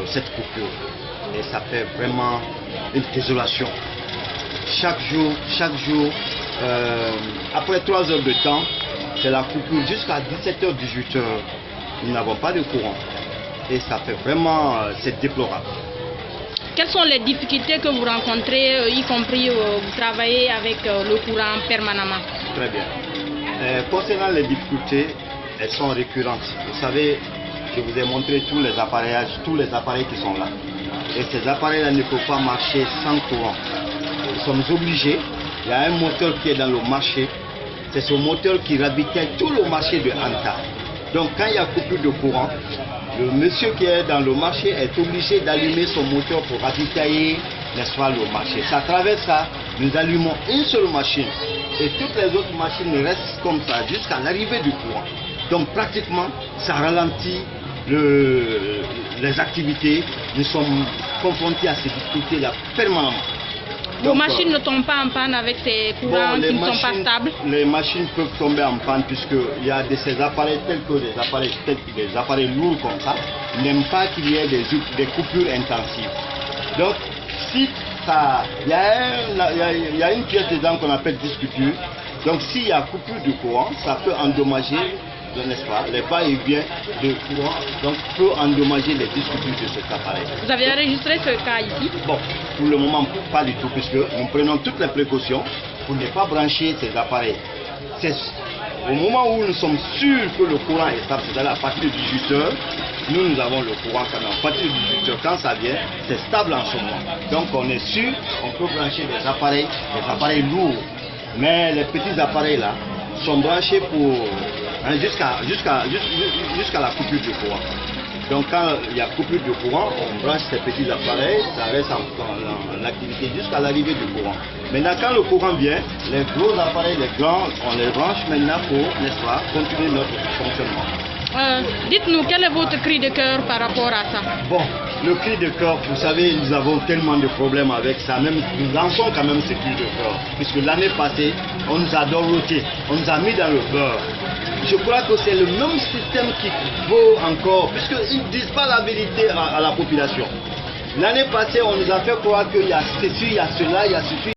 cette coupure. Et ça fait vraiment une désolation. Chaque jour, après 3 heures de temps, c'est la coupure jusqu'à 17h, 18h. Nous n'avons pas de courant. Et ça fait vraiment, c'est déplorable. Quelles sont les difficultés que vous rencontrez, y compris vous travaillez avec le courant permanemment? Très bien. Concernant les difficultés, elles sont récurrentes. Vous savez, je vous ai montré tous les appareils qui sont là. Et ces appareils-là ne peuvent pas marcher sans courant. Nous sommes obligés. Il y a un moteur qui est dans le marché. C'est ce moteur qui ravitaille tout le marché de Anta. Donc quand il y a coupure de courant, le monsieur qui est dans le marché est obligé d'allumer son moteur pour ravitailler, n'est-ce pas, le marché. C'est à travers ça, nous allumons une seule machine. Et toutes les autres machines restent comme ça jusqu'à l'arrivée du courant. Donc pratiquement, ça ralentit les activités. Nous sommes confrontés à ces difficultés-là permanemment. Vos machines ne tombent pas en panne avec ces courants qui ne sont pas stables? Les machines peuvent tomber en panne puisqu'il y a ces appareils tels que des appareils lourds comme ça, n'aiment pas qu'il y ait des coupures intensives. Donc, si il y a une pièce dedans qu'on appelle disque dur. Donc, s'il y a coupure de courant, ça peut endommager, n'est-ce pas, les va-et-vient de courant, donc peut endommager les disques durs de cet appareil. Vous avez enregistré ce cas ici? Bon, pour le moment, pas du tout, puisque nous prenons toutes les précautions pour ne pas brancher ces appareils. C'est au moment où nous sommes sûrs que le courant est stable, c'est-à-dire à partir de 18h, nous avons le courant quand même. À partir de 18h, quand ça vient, c'est stable en ce moment. Donc on est sûr, on peut brancher des appareils lourds. Mais les petits appareils là sont branchés pour jusqu'à la coupure de courant. Donc quand il y a coupure de courant, on branche ces petits appareils, ça reste en activité jusqu'à l'arrivée du courant. Maintenant quand le courant vient, les gros appareils, les grands, on les branche maintenant pour, n'est-ce pas, continuer notre fonctionnement. Dites-nous, quel est votre cri de cœur par rapport à ça? Bon, le cri de cœur, vous savez, nous avons tellement de problèmes avec ça, même nous lançons quand même ce cri de cœur, puisque l'année passée, on nous a dorloté, on nous a mis dans le beurre. Je crois que c'est le même système qui vaut encore, puisqu'ils ne disent pas la vérité à la population. L'année passée, on nous a fait croire qu'il y a ceci, il y a cela, il y a ceci.